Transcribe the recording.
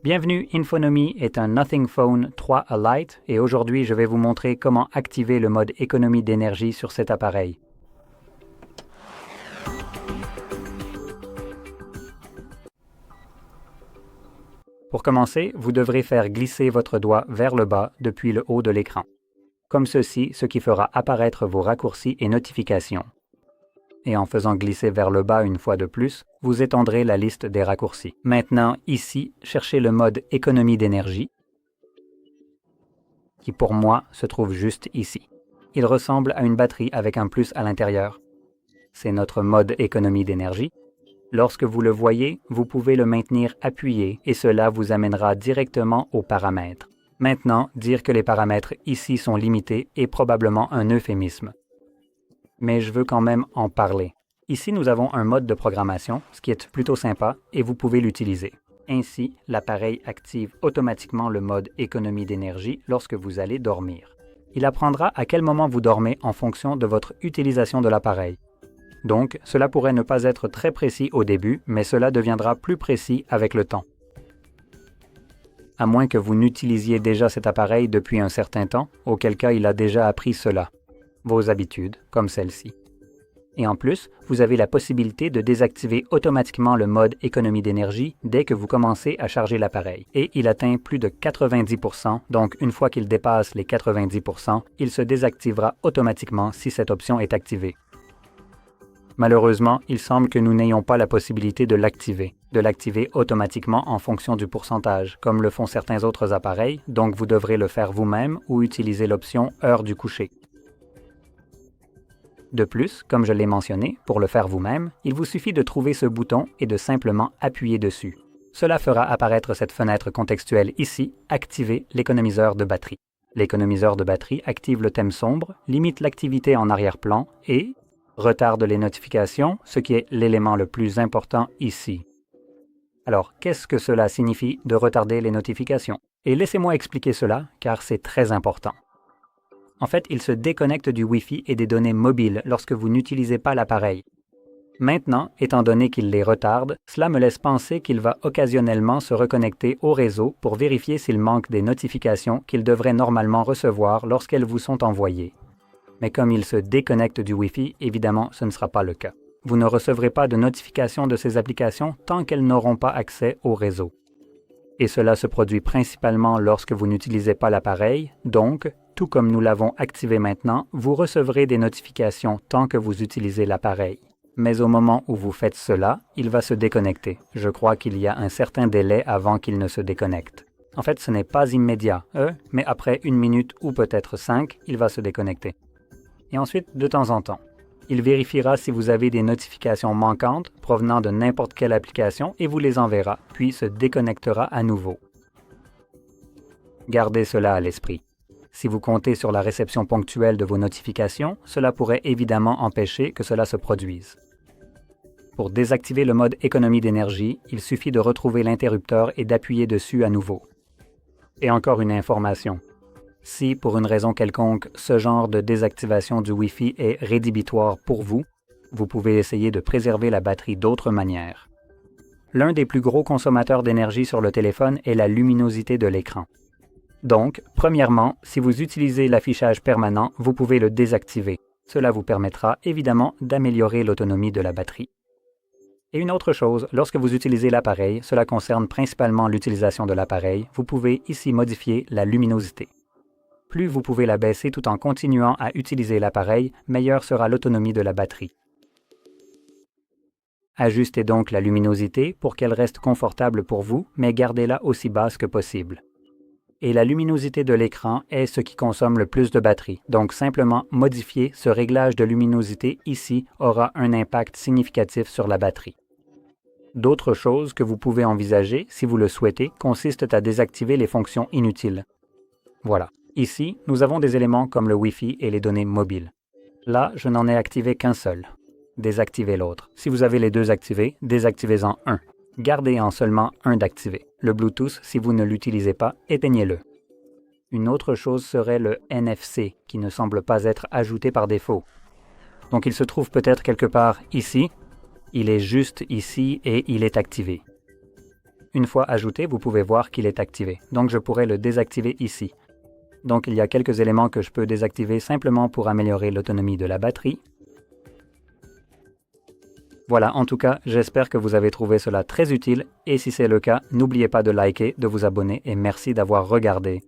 Bienvenue, Infonomy est un Nothing Phone 3 Lite et aujourd'hui je vais vous montrer comment activer le mode économie d'énergie sur cet appareil. Pour commencer, vous devrez faire glisser votre doigt vers le bas depuis le haut de l'écran, comme ceci, ce qui fera apparaître vos raccourcis et notifications. Et en faisant glisser vers le bas une fois de plus, vous étendrez la liste des raccourcis. Maintenant, ici, cherchez le mode économie d'énergie, qui pour moi se trouve juste ici. Il ressemble à une batterie avec un plus à l'intérieur. C'est notre mode économie d'énergie. Lorsque vous le voyez, vous pouvez le maintenir appuyé et cela vous amènera directement aux paramètres. Maintenant, dire que les paramètres ici sont limités est probablement un euphémisme. Mais je veux quand même en parler. Ici, nous avons un mode de programmation, ce qui est plutôt sympa, et vous pouvez l'utiliser. Ainsi, l'appareil active automatiquement le mode économie d'énergie lorsque vous allez dormir. Il apprendra à quel moment vous dormez en fonction de votre utilisation de l'appareil. Donc, cela pourrait ne pas être très précis au début, mais cela deviendra plus précis avec le temps. À moins que vous n'utilisiez déjà cet appareil depuis un certain temps, auquel cas il a déjà appris cela. Vos habitudes, comme celle-ci. Et en plus, vous avez la possibilité de désactiver automatiquement le mode économie d'énergie dès que vous commencez à charger l'appareil. Et il atteint plus de 90%, donc une fois qu'il dépasse les 90%, il se désactivera automatiquement si cette option est activée. Malheureusement, il semble que nous n'ayons pas la possibilité de l'activer automatiquement en fonction du pourcentage, comme le font certains autres appareils, donc vous devrez le faire vous-même ou utiliser l'option heure du coucher. De plus, comme je l'ai mentionné, pour le faire vous-même, il vous suffit de trouver ce bouton et de simplement appuyer dessus. Cela fera apparaître cette fenêtre contextuelle ici, activer l'économiseur de batterie. L'économiseur de batterie active le thème sombre, limite l'activité en arrière-plan et retarde les notifications, ce qui est l'élément le plus important ici. Alors, qu'est-ce que cela signifie de retarder les notifications? Et laissez-moi expliquer cela, car c'est très important. En fait, il se déconnecte du Wi-Fi et des données mobiles lorsque vous n'utilisez pas l'appareil. Maintenant, étant donné qu'il les retarde, cela me laisse penser qu'il va occasionnellement se reconnecter au réseau pour vérifier s'il manque des notifications qu'il devrait normalement recevoir lorsqu'elles vous sont envoyées. Mais comme il se déconnecte du Wi-Fi, évidemment, ce ne sera pas le cas. Vous ne recevrez pas de notifications de ces applications tant qu'elles n'auront pas accès au réseau. Et cela se produit principalement lorsque vous n'utilisez pas l'appareil, donc, tout comme nous l'avons activé maintenant, vous recevrez des notifications tant que vous utilisez l'appareil. Mais au moment où vous faites cela, il va se déconnecter. Je crois qu'il y a un certain délai avant qu'il ne se déconnecte. En fait, ce n'est pas immédiat, mais après 1 minute ou peut-être 5, il va se déconnecter. Et ensuite, de temps en temps, il vérifiera si vous avez des notifications manquantes provenant de n'importe quelle application et vous les enverra, puis se déconnectera à nouveau. Gardez cela à l'esprit. Si vous comptez sur la réception ponctuelle de vos notifications, cela pourrait évidemment empêcher que cela se produise. Pour désactiver le mode économie d'énergie, il suffit de retrouver l'interrupteur et d'appuyer dessus à nouveau. Et encore une information. Si, pour une raison quelconque, ce genre de désactivation du Wi-Fi est rédhibitoire pour vous, vous pouvez essayer de préserver la batterie d'autres manières. L'un des plus gros consommateurs d'énergie sur le téléphone est la luminosité de l'écran. Donc, premièrement, si vous utilisez l'affichage permanent, vous pouvez le désactiver. Cela vous permettra évidemment d'améliorer l'autonomie de la batterie. Et une autre chose, lorsque vous utilisez l'appareil, cela concerne principalement l'utilisation de l'appareil, vous pouvez ici modifier la luminosité. Plus vous pouvez la baisser tout en continuant à utiliser l'appareil, meilleure sera l'autonomie de la batterie. Ajustez donc la luminosité pour qu'elle reste confortable pour vous, mais gardez-la aussi basse que possible. Et la luminosité de l'écran est ce qui consomme le plus de batterie, donc simplement modifier ce réglage de luminosité ici aura un impact significatif sur la batterie. D'autres choses que vous pouvez envisager, si vous le souhaitez, consistent à désactiver les fonctions inutiles. Voilà. Ici, nous avons des éléments comme le Wi-Fi et les données mobiles. Là, je n'en ai activé qu'un seul. Désactivez l'autre. Si vous avez les deux activés, désactivez-en un. Gardez en seulement un d'activé. Le Bluetooth, si vous ne l'utilisez pas, éteignez-le. Une autre chose serait le NFC, qui ne semble pas être ajouté par défaut. Donc il se trouve peut-être quelque part ici. Il est juste ici et il est activé. Une fois ajouté, vous pouvez voir qu'il est activé. Donc je pourrais le désactiver ici. Donc il y a quelques éléments que je peux désactiver simplement pour améliorer l'autonomie de la batterie. Voilà, en tout cas, j'espère que vous avez trouvé cela très utile et si c'est le cas, n'oubliez pas de liker, de vous abonner et merci d'avoir regardé.